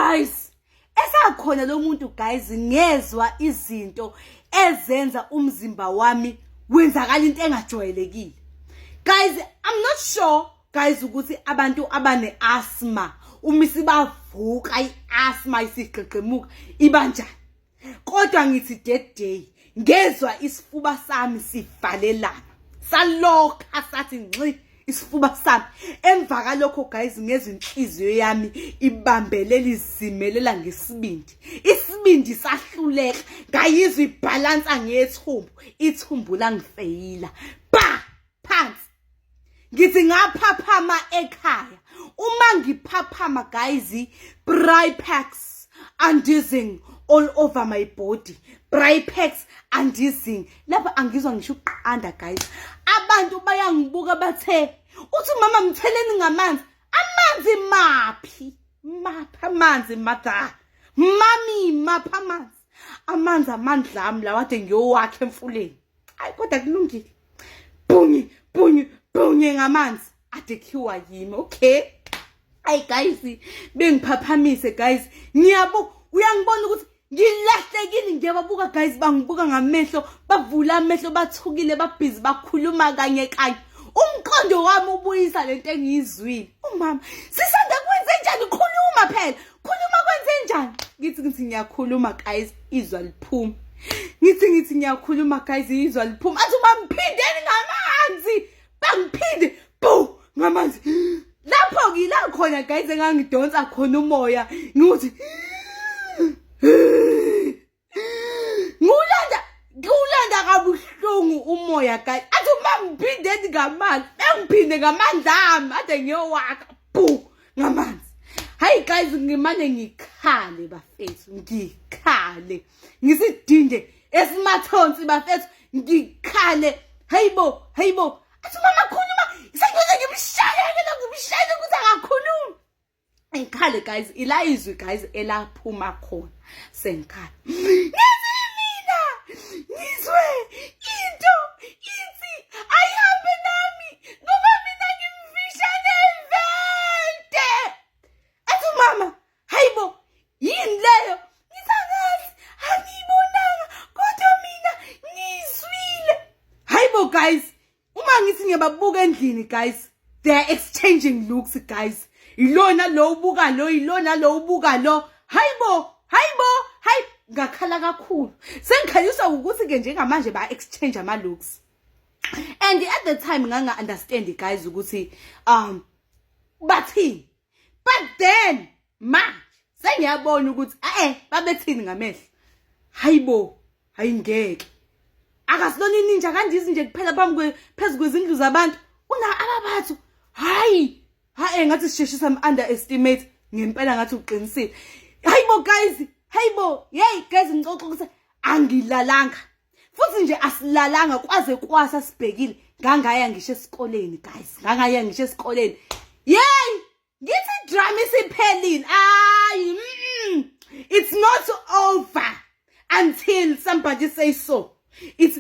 guys, esakhona lo muntu guys ngezwa izinto ezenza umzimba wami wenzakala into engajwayelekile. Guys, I'm not sure guys ukuthi abantu abane asthma umisi bavuka iasthma isigqeqemuka ibanjani. Kodwa ngithi that day ngezwa isifuba sami sivalelana. Salokha sathi ngci isifuba sami. Emva kalokho guys ngezwe inhliziyo yami ibambelela izimelela ngesibindi. Isibindi sahluleka ngayizwa ibalance ngethumbu. Ithumbu langifeyila. Ba! Phansi. Ngithi ngaphaphama ekhaya. Uma ngiphaphama guys, Brypex andizing all over my body. Brypex andizing. Lapha angizwa ngisho uqanda guys. Abantu bayangibuka bathe, uthi mama mtheleni ngamanzi. Amanzi maphi? Maphi amanzi mada? Mami maphi amanzi? Amanzi amandla ami la wade ngiyowakhe emfuleni. Hayi kodwa kulungile. Bunyi bunyi bunyi ngamanzi adekhiwa yimi. Okay. Ay guys, bengiphaphamise guys. Uyangibona ukuthi ngilahlekile ngiyababuka guys bangibuka ngamehlo, bavula amehlo bathukile babhizi bakhuluma kanye kanye. Umqondo wami ubuyisa lento engiyizwile. Umama, sisanda kwenze njani? Khuluma phela. Khuluma kwenze njani? Ngithi ngiyakhuluma guys, izwa liphuma. Ngithi ngiyakhuluma guys, izwa liphuma. Athi bamphindeni ngamanzi. Bangiphinde. Bo, ngamanzi. Lapho ngila khona guys engangidonsa khona umoya. Ngithi Ngulanda kabuhlungu umoya guys. Athi mangiphinde ngamanzi, bengiphinde ngamandla ami ade ngiyowaka bu ngamanzi. Hayi guys ngimane ngikhale bafethu, ngikhale. Ngisidinde esimathonsi bafethu, ngikhale. Hayibo. Athi mama khuluma, isengize ngimshayeke ukuthi akakhulumi. Ngikhale guys, ila izwi guys elaphuma khona. Sengikhala. Ngizwe into ithi ayihambe nami ngoba mina ngimfishane vente. Athi mama, hayibo, yini leyo? Ngithangazi, angibonanga kodwa mina ngizwile. Hayibo guys, uma ngithi ngiyababuka endlini guys, they are exchanging looks guys. Ilona lo ubuka lo, ilona lo ubuka lo. Hayibo. Ngakhala kakhulu. Sengikhaliswa ukuthi ke njengamanje ba exchange ama looks. And at the time nganga understand guys ukuthi bathini. But then manje sengiyabona ukuthi babethini ngamehlo. Hayibo, ngeke. Akasilona ininja kanjisi nje kuphela phezulu kwezindlu zabantu. Una ababathu. Hayi ngathi sisheshisa underestimate ngempela ngathi uqinisile. Hayibo guys. Hey guys ngixoxa ukuthi angilalanga. Futhi nje asilalanga kwaze kwasa sibhekile. Ngangaya ngisho esikoleni guys. Yey! Ngithi drama isiphelile. It's not over until somebody says so. It's